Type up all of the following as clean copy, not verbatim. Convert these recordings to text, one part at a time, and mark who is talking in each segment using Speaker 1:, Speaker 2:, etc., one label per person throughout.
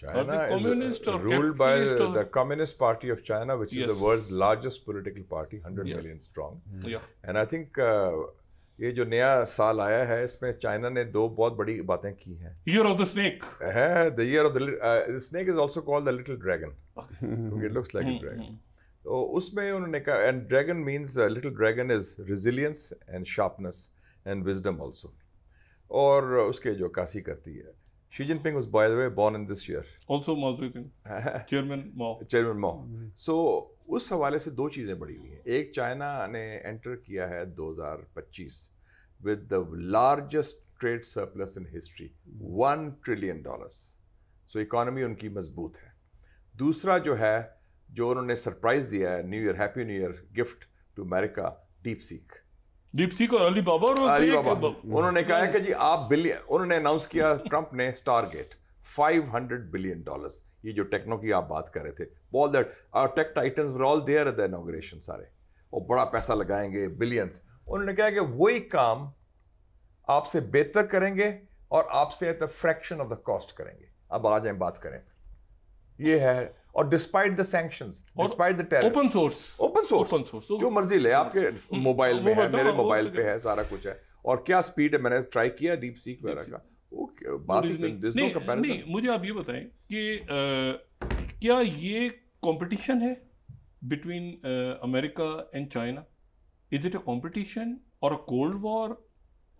Speaker 1: China is ruled by the Communist Party of China, which is the world's largest political party, 100 million strong. And I think یہ جو نیا سال آیا ہے اس میں چائنا نے دو بہت بڑی باتیں کی ہیں.
Speaker 2: ایئر آف دا اسنیک
Speaker 1: ہے, the year of the snake is also called the little dragon. It looks like a dragon. تو اس میں انہوں نے کہا, and dragon means little dragon is resilience and sharpness and wisdom also. اور اس کے جو عکاسی کرتی ہے. Xi Jinping was, by the way, born in this year.
Speaker 2: Also Mao Zedong, Chairman Mao.
Speaker 1: Chairman Mao. So اس حوالے سے دو چیزیں بڑی ہوئی ہیں. ایک چائنا نے انٹر کیا ہے 2025 with the largest trade surplus in history, $1 trillion. So economy ان کی مضبوط ہے. دوسرا جو ہے جو انہوں نے سرپرائز دیا ہے, new year, happy new year gift to امریکہ, ڈیپ سیک.
Speaker 2: ڈیپ سیک اور علی بابا,
Speaker 1: انہوں نے کہا کہ جی آپ انہوں نے اناؤنس کیا ٹرمپ نے اسٹار گیٹ, $500 billion. یہ جو ٹیکنو کی آپ بات کر رہے تھے, all that our tech titans were all there at the inauguration سارے, اور بڑا پیسہ لگائیں گے, بلینز. انہوں نے کہا کہ وہی کام آپ سے بہتر کریں گے اور آپ سے at fraction of the cost کریں گے. اب آ جائیں بات کریں. یہ ہے, اور despite the sanctions, despite the ٹیررز, open source جو مرضی لے, آپ کے موبائل میں ہے, میرے موبائل پہ ہے, سارا کچھ ہے. اور کیا سپیڈ ہے, میں نے ٹرائی کیا ڈیپ سیک وغیرہ کا, بات
Speaker 2: نہیں. مجھے آپ یہ بتائیں کہ کیا یہ کمپٹیشن ہے between America and China? Is it a competition or a cold war,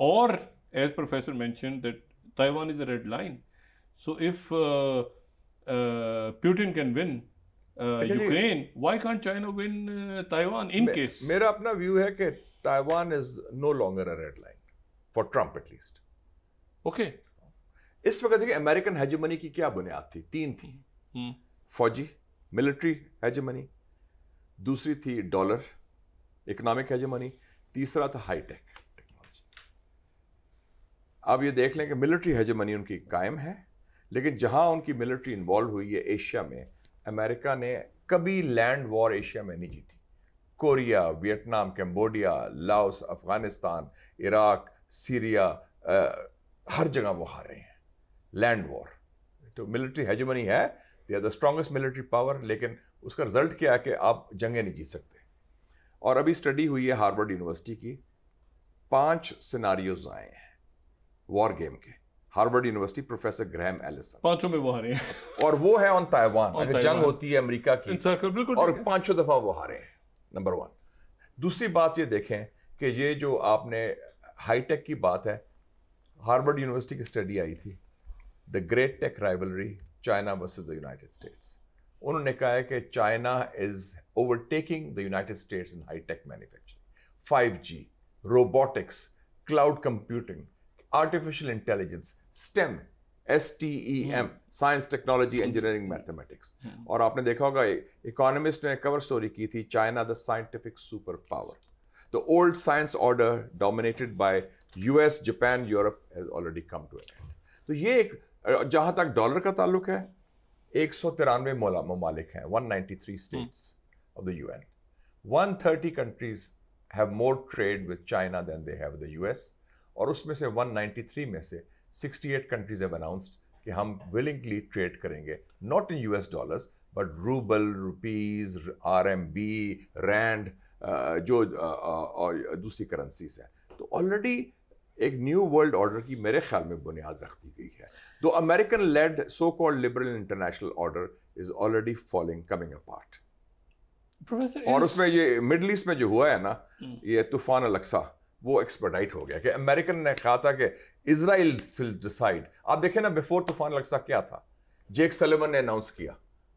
Speaker 2: اور as professor mention that Taiwan is a red line, so if Putin can win Ukraine, why can't China win Taiwan in case?
Speaker 1: میرا اپنا view ہے کہ Taiwan is no longer a red line for Trump at least.
Speaker 2: Okay.
Speaker 1: اس وقت کہ American hegemony کی کیا بنیاد تھی؟ تین تھی. فوجی, ملٹری ہیجمنی, دوسری تھی ڈالر, اکنامک ہیجمنی, تیسرا تھا ہائی ٹیک ٹیکنالوجی. اب یہ دیکھ لیں کہ ملٹری ہیجمنی ان کی قائم ہے, لیکن جہاں ان کی ملٹری انوالو ہوئی ہے ایشیا میں, امریکہ نے کبھی لینڈ وار ایشیا میں نہیں جیتی. Korea, Vietnam, Cambodia, Laos, Afghanistan, Iraq, Syria, ہر جگہ وہ ہارے ہیں لینڈ وار. تو ملٹری ہیجمنی ہے, they are the strongest military power, لیکن اس کا رزلٹ کیا ہے کہ آپ جنگیں نہیں جیت سکتے. اور ابھی اسٹڈی ہوئی ہے ہارورڈ یونیورسٹی کی, 5 سیناریوز آئے ہیں وار گیم کے. ہارورڈ یونیورسٹی, پروفیسر گرہم ایلسن, 5
Speaker 2: میں وہ ہارے ہیں,
Speaker 1: اور وہ ہے آن تائیوان. اگر جنگ ہوتی ہے امریکہ کی اور 5 دفعہ وہ ہارے ہیں, نمبر 1. دوسری بات یہ دیکھیں کہ یہ جو آپ نے ہائی ٹیک کی بات ہے, ہارورڈ یونیورسٹی کی اسٹڈی آئی تھی, the great tech rivalry China versus the United States. انہوں نے کہا ہے کہ China is overtaking the United States in high tech manufacturing, 5G, robotics, cloud computing, artificial intelligence, STEM, STEM, science, technology, engineering, mathematics. اور آپ نے دیکھا ہوگا اکانومسٹ نے کور سٹوری کی تھی, China the scientific super power. The old science order dominated by US, Japan, Europe has already come to an end. تو یہ ایک, جہاں تک ڈالر کا تعلق ہے, 193 ممالک ہیں, 193 states of the UN. 130 countries have more trade with China than they have with the US. اور اس میں سے 193 میں سے 68 countries have announced کہ ہم willingly trade کریں گے, not in US dollars, but ruble, rupees, RMB, rand, جو دوسری کرنسیز ہیں. تو آلریڈی ایک نیو ورلڈ آرڈر کی میرے خیال میں بنیاد رکھ دی گئی ہے. تو American lead so called liberal international order is already falling, coming apart. اور اس میں یہ مڈل ایسٹ میں جو ہوا ہے نا, یہ طوفان الاقصی, وہ ایکسپرڈائٹ ہو گیا کہ امریکن نے کہا تھا کہ اسرائیل ول ڈیسائیڈ. آپ دیکھیں نا, بیفور طوفان الاقصی کیا تھا, جیک سلیون نے اناؤنس کیا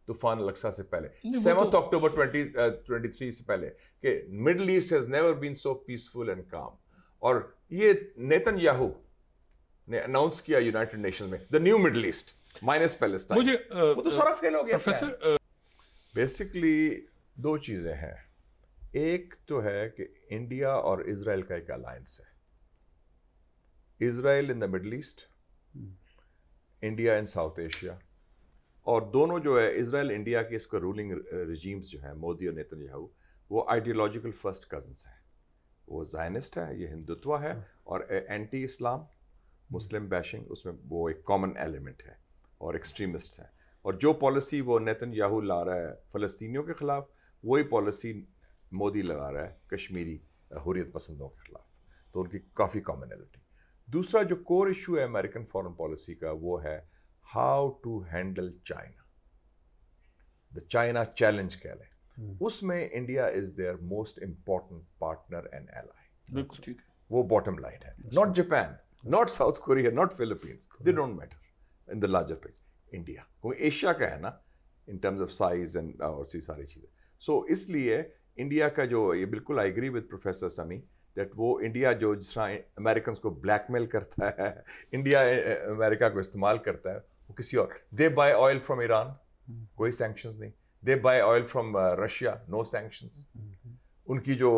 Speaker 1: طوفان الاقصی سے پہلے, 7 اکتوبر 2023 سے پہلے, کہ middle east has never been so peaceful and calm. اور یہ نیتن یاہو نے اناؤنس کیا یونائٹڈ نیشن میں, the new middle east minus Palestine. وہ تو سارا فیل ہو گیا. بیسکلی 2 چیزیں ہیں. ایک تو ہے کہ انڈیا اور اسرائیل کا ایک الائنس ہے, Israel in the middle east, India in south Asia. اور دونوں جو ہے اسرائیل انڈیا کے اس کا رولنگ رجیمز جو ہیں, مودی اور نیتن یاہو, وہ آئیڈیولوجیکل فرسٹ کزنس ہیں. وہ زائنسٹ ہے, یہ ہندوتوا ہے, اور اینٹی اسلام, مسلم بیشنگ, اس میں وہ ایک کامن ایلیمنٹ ہے, اور ایکسٹریمسٹ ہیں. اور جو پالیسی وہ نیتن یاہو لا رہا ہے فلسطینیوں کے خلاف, وہی پالیسی مودی لگا رہا ہے کشمیری حریت پسندوں کے خلاف, تو ان کی کافی کامنلٹی. دوسرا جو کور ایشو ہے امریکن فارن پالیسی کا وہ ہے how to handle China, the China challenge کہہ لیں. اس میں India is their most important partner and ally.
Speaker 2: بالکل ٹھیک ہے,
Speaker 1: وہ باٹم لائن ہے. Not Japan, not South Korea, not Philippines, they don't matter in the larger picture. India کیونکہ ایشیا کا ہے نا in terms of size and اور سی ساری چیزیں. سو اس لیے انڈیا کا جو یہ بالکل I agree with professor Sumi that وہ انڈیا جو جس طرح امریکنس کو بلیک میل کرتا ہے, انڈیا امریکہ کو استعمال کرتا ہے, وہ کسی اور. They buy oil from Iran, کوئی سینکشنز نہیں. They buy oil from Russia, no sanctions. ان کی جو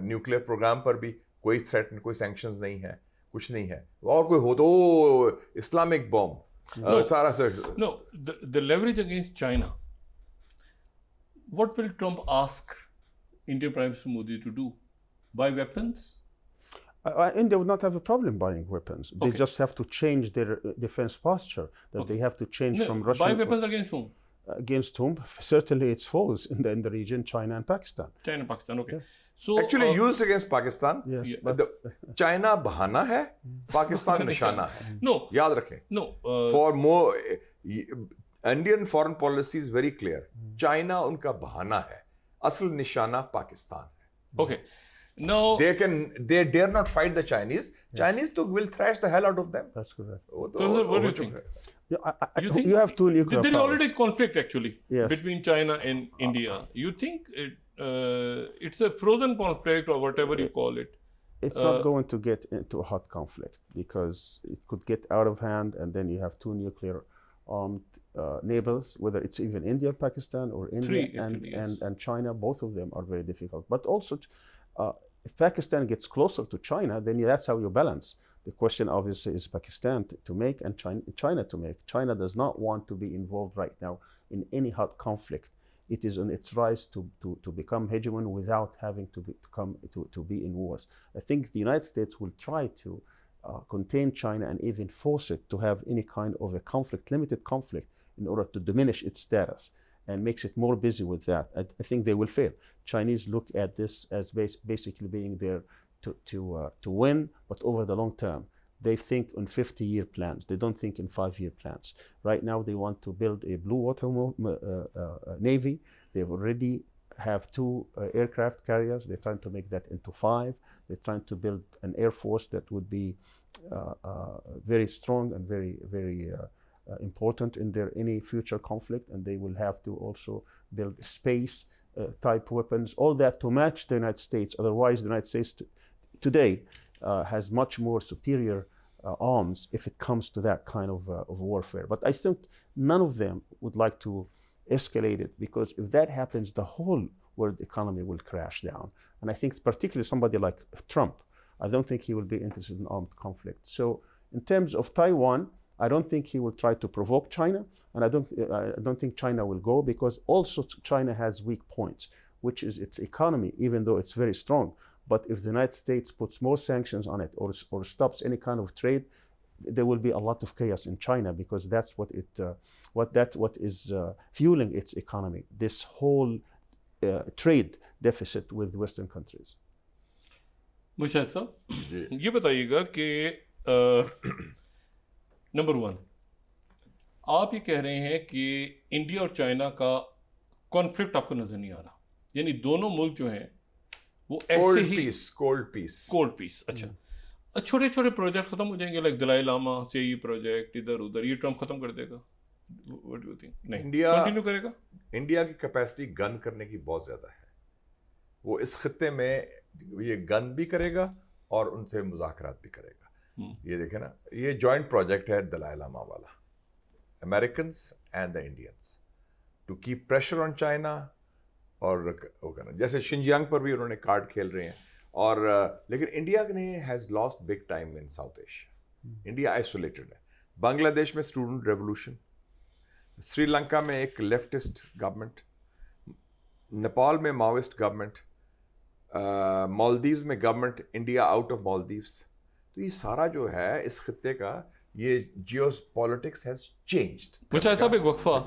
Speaker 1: نیوکلیئر پروگرام پر بھی کوئی تھریٹ, کوئی سینکشنز نہیں ہے, کچھ نہیں ہے. اور کوئی ہو تو اسلامک بوم سارا سے.
Speaker 2: No, the leverage against China. What will Trump ask Indian Prime Minister Modi to do? Buy weapons?
Speaker 3: India would not have a problem buying weapons. They just have to change their defense posture. That they have to change from Russia.
Speaker 2: Buy weapons against whom?
Speaker 3: Against whom? Certainly its foes in the region, China and Pakistan.
Speaker 2: China, Pakistan, okay.
Speaker 3: Yes.
Speaker 2: So
Speaker 1: actually used against Pakistan.
Speaker 3: Yes.
Speaker 1: But China بہانا ہے, پاکستان نشانہ ہے.
Speaker 2: No.
Speaker 1: یاد رکھیں.
Speaker 2: No.
Speaker 1: For more Indian foreign policy is very clear. China ان کا بہانا ہے, اصل نشانہ پاکستان ہے.
Speaker 2: Okay. Now
Speaker 1: they dare not fight the Chinese. Chinese to will thrash the hell out of them.
Speaker 3: That's correct.
Speaker 2: what do you think?
Speaker 3: You have two nuclear powers.
Speaker 2: There is already conflict actually
Speaker 3: Yes.
Speaker 2: between China and India. You think it's a frozen conflict or whatever you call it?
Speaker 3: It's not going to get into a hot conflict because it could get out of hand, and then you have two nuclear armed neighbors, whether it's even India, Pakistan, or India
Speaker 2: Three, actually, yes.
Speaker 3: and China. Both of them are very difficult. But also, if Pakistan gets closer to China, then that's how you balance. The question obviously is Pakistan to make and China to make. China does not want to be involved right now in any hot conflict. It is on its rise to become hegemon without having to be in wars. I think the United States will try to contain China and even force it to have any kind of a conflict, limited conflict, in order to diminish its status and makes it more busy with that. I think they will fail. Chinese look at this as basically being there to win, but over the long term. They think on 50-year plans. They don't think in 5-year plans. Right now, they want to build a blue water navy. They already have 2 aircraft carriers. They're trying to make that into 5. They're trying to build an air force that would be very strong and very, very important in their any future conflict. And they will have to also build space type weapons, all that to match the United States. Otherwise, the United States today has much more superior arms if it comes to that kind of warfare. But I think none of them would like to escalate it, because if that happens, the whole world economy will crash down. And I think particularly somebody like Trump, I don't think he will be interested in armed conflict. So in terms of Taiwan, I don't think he will try to provoke China, and I don't think China will go, because also China has weak points, which is its economy, even though it's very strong. But if the United States puts more sanctions on it or stops any kind of trade, there will be a lot of chaos in China, because that's what is fueling its economy, this whole trade deficit with Western countries.
Speaker 2: Mushahid صاحب یہ بتائیے گا کہ number 1 آپ یہ کہہ رہے ہیں کہ انڈیا اور چائنا کا کانفلکٹ آپ کو نظر نہیں آ رہا, یعنی دونوں ملک جو ہیں وہ ایسے ہی کولڈ پیس. اچھا, چھوٹے چھوٹے پروجیکٹ ختم ہو جائیں گے, لائک دلائی لاما سے یہ پروجیکٹ ادھر ادھر, یہ ٹرمپ ختم کر دے گا؟ What do you think? نہیں,
Speaker 1: انڈیا
Speaker 2: کنٹینیو کرے گا.
Speaker 1: انڈیا کی کیپیسٹی گن کرنے کی بہت زیادہ ہے. وہ اس خطے میں یہ گن بھی کرے گا اور ان سے مذاکرات بھی کرے گا. یہ دیکھیں نا, یہ جوائنٹ پروجیکٹ ہے دلائی لاما والا, Americans and the Indians, to keep pressure on China. اور جیسے شنجیانگ پر بھی انہوں نے کارڈ کھیل رہے ہیں. اور لیکن انڈیا نے has lost big time in south Asia. India isolated ہے. بنگلہ دیش میں اسٹوڈنٹ ریولوشن, سری لنکا میں ایک لیفٹسٹ گورنمنٹ, نیپال میں ماوسٹ گورنمنٹ, مالدیوز میں گورنمنٹ, انڈیا آؤٹ آف مالدیوز. تو یہ سارا جو ہے اس خطے کا یہ جیو پالیٹکس ہیز چینجڈ.
Speaker 2: مجھے صاحب ایک وقفہ,